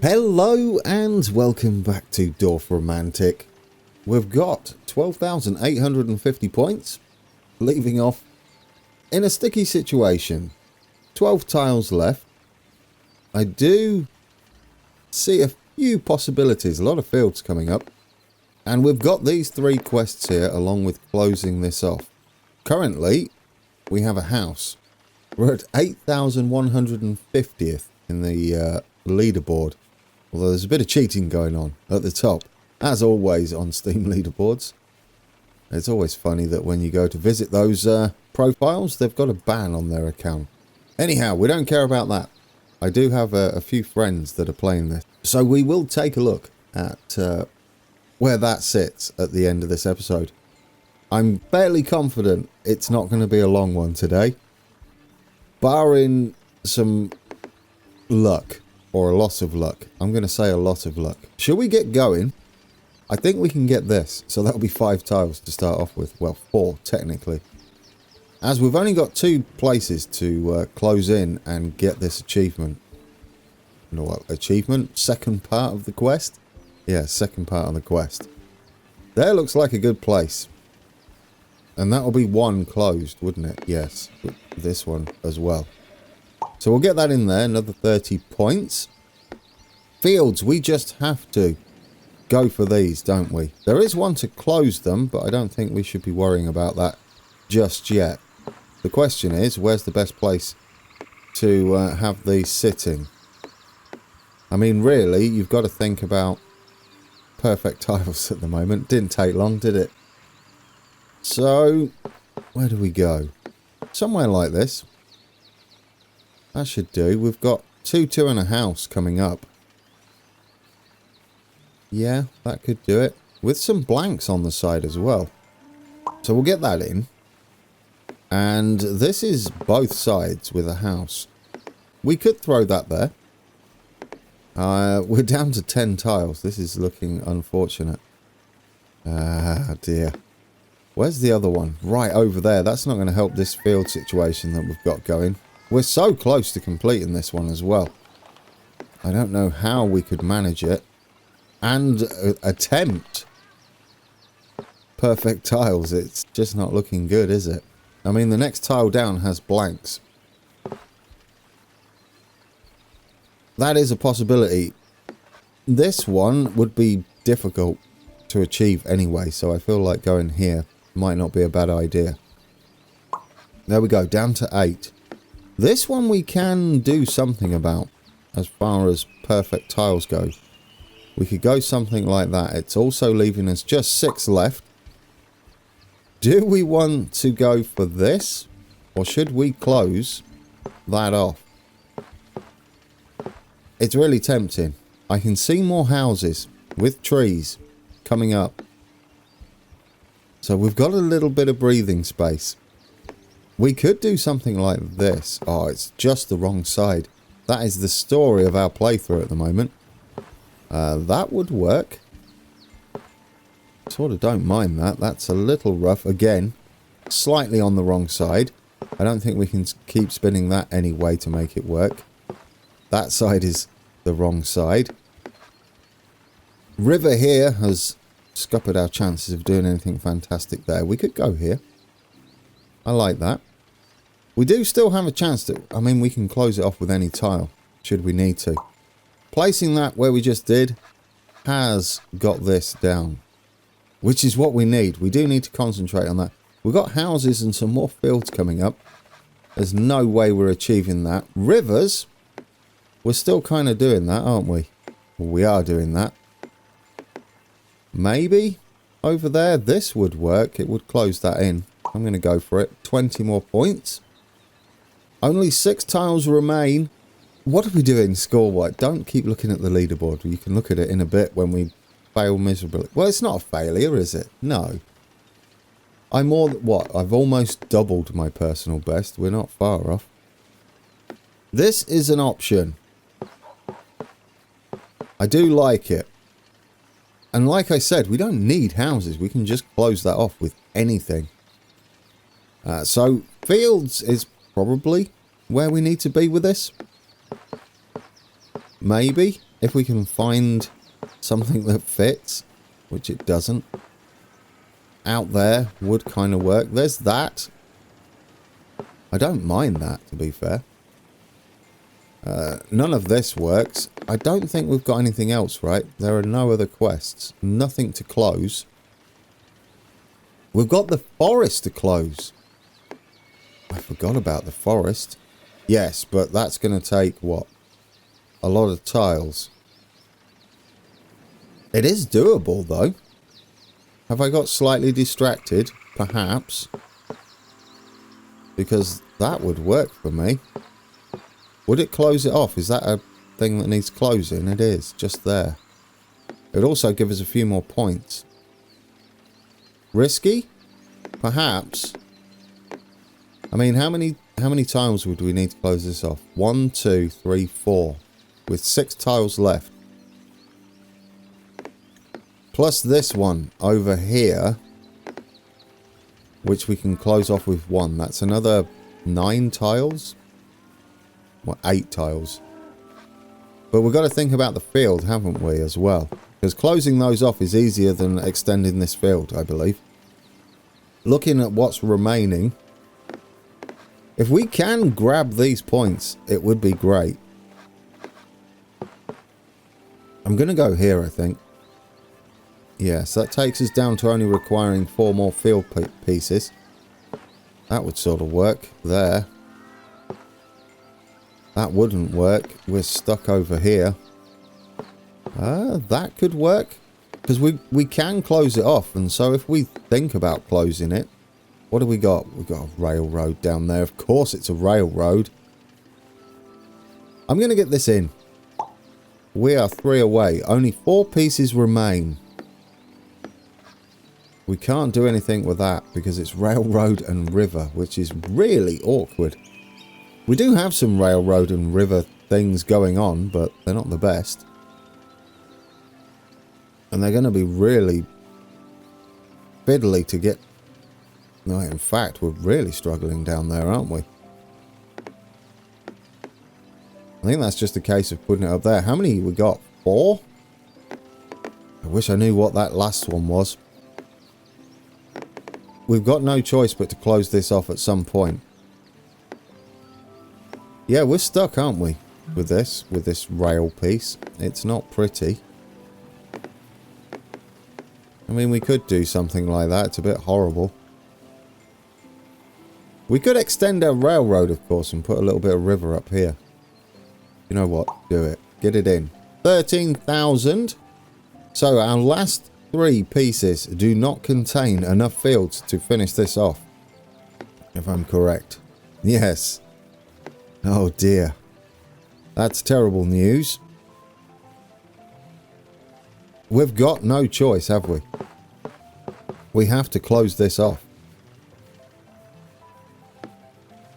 Hello and welcome back to Dorfromantik. We've got 12,850 points, leaving off in a sticky situation. 12 tiles left. I do see a few possibilities, a lot of fields coming up. And we've got these three quests here along with closing this off. Currently, we have a house. We're at 8,150th in the leaderboard. Although there's a bit of cheating going on at the top, as always on Steam leaderboards. It's always funny that when you go to visit those profiles, they've got a ban on their account. Anyhow, we don't care about that. I do have a few friends that are playing this. So we will take a look at where that sits at the end of this episode. I'm fairly confident it's not going to be a long one today. Barring some luck. Or a loss of luck. I'm going to say a lot of luck. Shall we get going? I think we can get this. So that'll be 5 tiles to start off with. Well, 4 technically. As we've only got 2 places to close in and get this achievement. No, achievement? Second part of the quest? Yeah, second part of the quest. There looks like a good place. And that'll be 1 closed, wouldn't it? Yes. This one as well. So we'll get that in there, another 30 points. Fields, we just have to go for these, don't we? There is one to close them, but I don't think we should be worrying about that just yet. The question is, where's the best place to have these sitting? I mean, really, you've got to think about perfect tiles at the moment. Didn't take long, did it? So, where do we go? Somewhere like this. That should do. We've got 2 and a house coming up. Yeah, that could do it. With some blanks on the side as well. So we'll get that in. And this is both sides with a house. We could throw that there. We're down to 10 tiles. This is looking unfortunate. Ah, dear. Where's the other one? Right over there. That's not going to help this field situation that we've got going. We're so close to completing this one as well. I don't know how we could manage it. And attempt perfect tiles. It's just not looking good, is it? I mean, the next tile down has blanks. That is a possibility. This one would be difficult to achieve anyway, so I feel like going here might not be a bad idea. There we go, down to 8. This one we can do something about as far as perfect tiles go. We could go something like that. It's also leaving us just 6 left. Do we want to go for this? Or should we close that off? It's really tempting. I can see more houses with trees coming up. So we've got a little bit of breathing space. We could do something like this. Oh, it's just the wrong side. That is the story of our playthrough at the moment. That would work. Sort of don't mind that. That's a little rough. Again, slightly on the wrong side. I don't think we can keep spinning that anyway to make it work. That side is the wrong side. River here has scuppered our chances of doing anything fantastic there. We could go here. I like that. We do still have a chance to... I mean, we can close it off with any tile, should we need to. Placing that where we just did has got this down, which is what we need. We do need to concentrate on that. We've got houses and some more fields coming up. There's no way we're achieving that. Rivers, we're still kind of doing that, aren't we? Well, we are doing that. Maybe over there, this would work. It would close that in. I'm going to go for it. 20 more points. Only 6 tiles remain. What are we doing score-wise? Don't keep looking at the leaderboard. You can look at it in a bit when we fail miserably. Well, it's not a failure, is it? No. I'm more... What? I've almost doubled my personal best. We're not far off. This is an option. I do like it. And like I said, we don't need houses. We can just close that off with anything. So, fields is probably where we need to be with this. Maybe. if we can find something that fits, which it doesn't, out there would kind of work. There's that. I don't mind that, to be fair. None of this works. I don't think we've got anything else, right? There are no other quests. Nothing to close. We've got the forest to close. I forgot about the forest. Yes, but that's going to take, what? A lot of tiles. It is doable, though. Have I got slightly distracted? Perhaps. Because that would work for me. Would it close it off? Is that a thing that needs closing? It is, just there. It would also give us a few more points. Risky? Perhaps. I mean, how many tiles would we need to close this off? 1, 2, 3, 4. With 6 tiles left. Plus this one over here. Which we can close off with 1. That's another 9 tiles. Well, 8 tiles. But we've got to think about the field, haven't we, as well? Because closing those off is easier than extending this field, I believe. Looking at what's remaining. If we can grab these points, it would be great. I'm going to go here, I think. Yes, that takes us down to only requiring 4 more field pieces. That would sort of work there. That wouldn't work. We're stuck over here. That could work. Because we can close it off. And so if we think about closing it. What do we got? We've got a railroad down there. Of course it's a railroad. I'm going to get this in. We are 3 away. Only 4 pieces remain. We can't do anything with that because it's railroad and river, which is really awkward. We do have some railroad and river things going on, but they're not the best. And they're going to be really fiddly to get. No, in fact, we're really struggling down there, aren't we? I think that's just a case of putting it up there. How many we got? 4? I wish I knew what that last one was. We've got no choice but to close this off at some point. Yeah, we're stuck, aren't we? With this rail piece. It's not pretty. I mean, we could do something like that. It's a bit horrible. We could extend our railroad, of course, and put a little bit of river up here. You know what? Do it. Get it in. 13,000. So our last 3 pieces do not contain enough fields to finish this off. If I'm correct. Yes. Oh dear. That's terrible news. We've got no choice, have we? We have to close this off.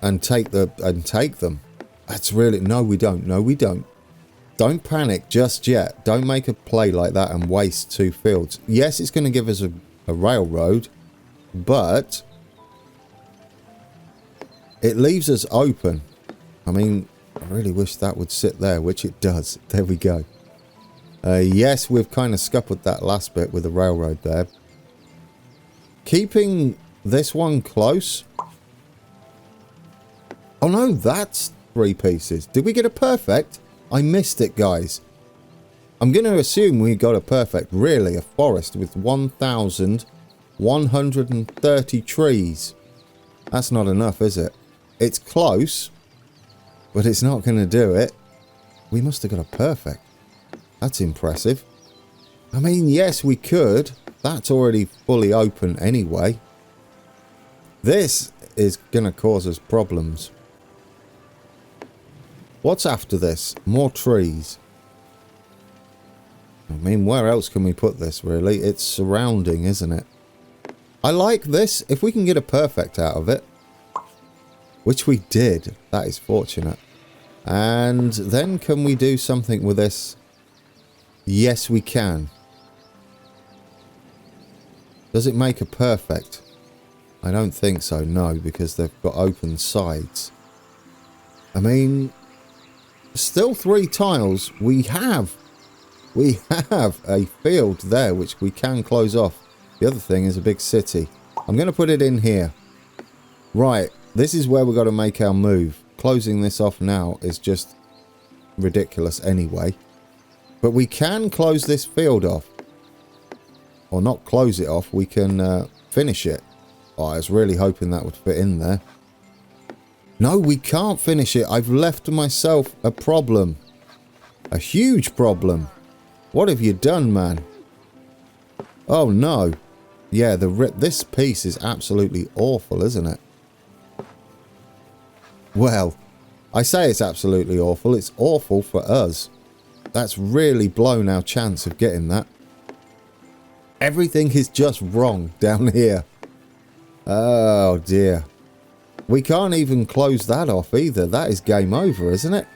And take them. That's really... No, we don't. No, we don't. Don't panic just yet. Don't make a play like that and waste 2 fields. Yes, it's going to give us a railroad. But... it leaves us open. I mean, I really wish that would sit there, which it does. There we go. Yes, we've kind of scuppered that last bit with the railroad there. Keeping this one close... Oh no, that's 3 pieces. Did we get a perfect? I missed it, guys. I'm going to assume we got a perfect. Really, a forest with 1,130 trees. That's not enough, is it? It's close, but it's not going to do it. We must have got a perfect. That's impressive. I mean, yes, we could. That's already fully open anyway. This is going to cause us problems. What's after this? More trees. I mean, where else can we put this, really? It's surrounding, isn't it? I like this. If we can get a perfect out of it. Which we did. That is fortunate. And then can we do something with this? Yes, we can. Does it make a perfect? I don't think so, no, because they've got open sides. I mean... still 3 tiles. We have we have a field there which we can close off. The other thing is a big city. I'm going to put it in here. Right, this is where we've got to make our move. Closing this off now is just ridiculous anyway. But we can close this field off. Or not close it off, we can finish it. Oh, I was really hoping that would fit in there. No, we can't finish it. I've left myself a problem. A huge problem. What have you done, man? Oh, no. Yeah, this piece is absolutely awful, isn't it? Well, I say it's absolutely awful. It's awful for us. That's really blown our chance of getting that. Everything is just wrong down here. Oh, dear. We can't even close that off either. That is game over, isn't it?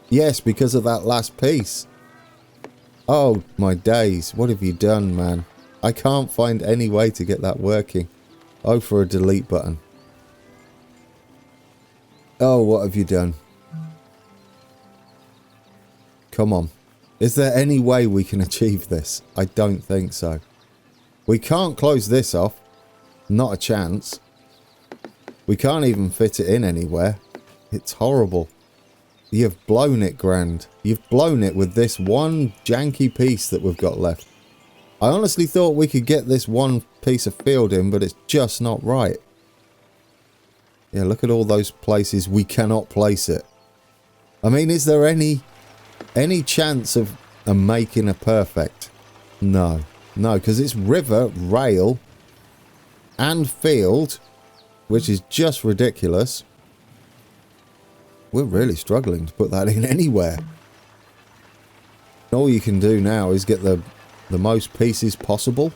Yes, because of that last piece. Oh, my days. What have you done, man? I can't find any way to get that working. Oh, for a delete button. Oh, what have you done? Come on. Is there any way we can achieve this? I don't think so. We can't close this off. Not a chance. We can't even fit it in anywhere. It's horrible. You've blown it, Grand. You've blown it with this one janky piece that we've got left. I honestly thought we could get this one piece of field in, but it's just not right. Yeah, look at all those places we cannot place it. I mean, is there any chance of making a perfect? No. No, because it's river, rail, and field, which is just ridiculous. We're really struggling to put that in anywhere. All you can do now is get the most pieces possible,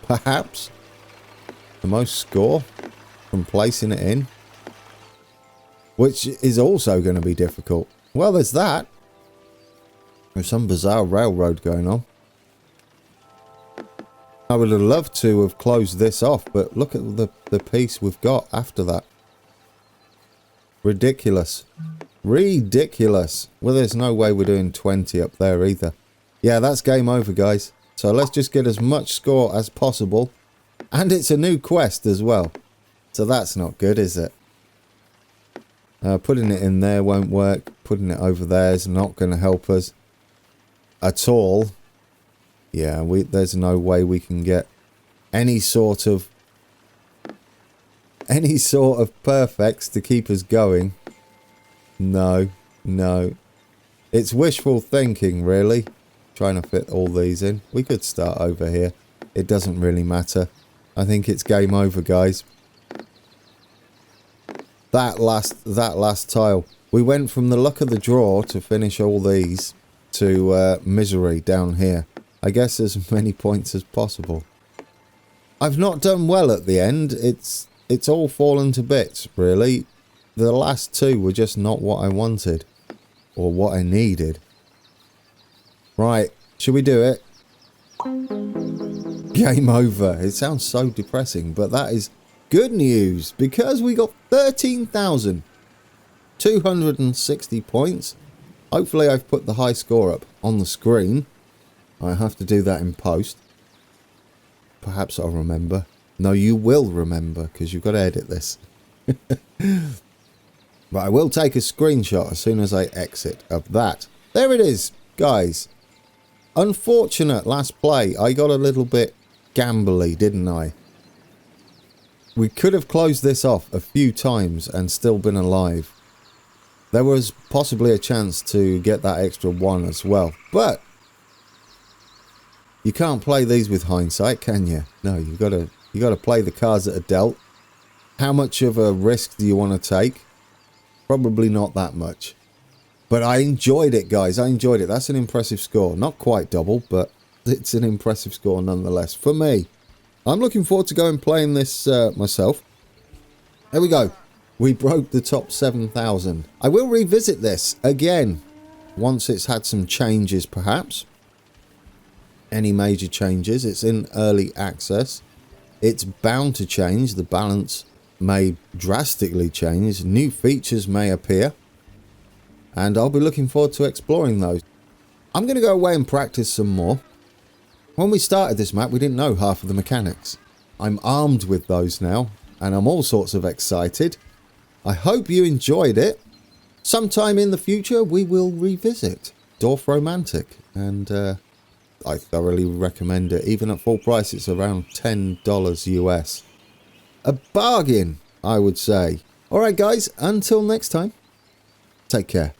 perhaps. The most score from placing it in. Which is also going to be difficult. Well, there's that. There's some bizarre railroad going on. I would have loved to have closed this off, but look at the piece we've got after that. Ridiculous. Ridiculous. Well, there's no way we're doing 20 up there either. Yeah, that's game over, guys. So let's just get as much score as possible. And it's a new quest as well. So that's not good, is it? Putting it in there won't work. Putting it over there is not going to help us at all. Yeah, there's no way we can get any sort of perfects to keep us going. No, no. It's wishful thinking, really, trying to fit all these in. We could start over here. It doesn't really matter. I think it's game over, guys. That last tile. We went from the luck of the draw to finish all these to misery down here. I guess as many points as possible. I've not done well at the end. It's all fallen to bits, really. The last two were just not what I wanted. Or what I needed. Right, should we do it? Game over. It sounds so depressing, but that is good news. Because we got 13,260 points. Hopefully I've put the high score up on the screen. I have to do that in post. Perhaps I'll remember. No, you will remember, because you've got to edit this. But I will take a screenshot as soon as I exit of that. There it is, guys. Unfortunate last play. I got a little bit gambly, didn't I? We could have closed this off a few times and still been alive. There was possibly a chance to get that extra one as well. But you can't play these with hindsight, can you? No, you got to play the cards that are dealt. How much of a risk do you want to take? Probably not that much. But I enjoyed it, guys. I enjoyed it. That's an impressive score. Not quite double, but it's an impressive score nonetheless. For me, I'm looking forward to going playing this myself. There we go. We broke the top 7,000. I will revisit this again once it's had some changes, perhaps. Any major changes. It's in early access. It's bound to change. The balance may drastically change. New features may appear. and I'll be looking forward to exploring those. I'm going to go away and practice some more. When we started this map, we didn't know half of the mechanics. I'm armed with those now, and I'm all sorts of excited. I hope you enjoyed it. Sometime in the future, we will revisit Dorfromantik, and I thoroughly recommend it. Even at full price, it's around $10 US. A bargain, I would say. Alright guys, until next time, take care.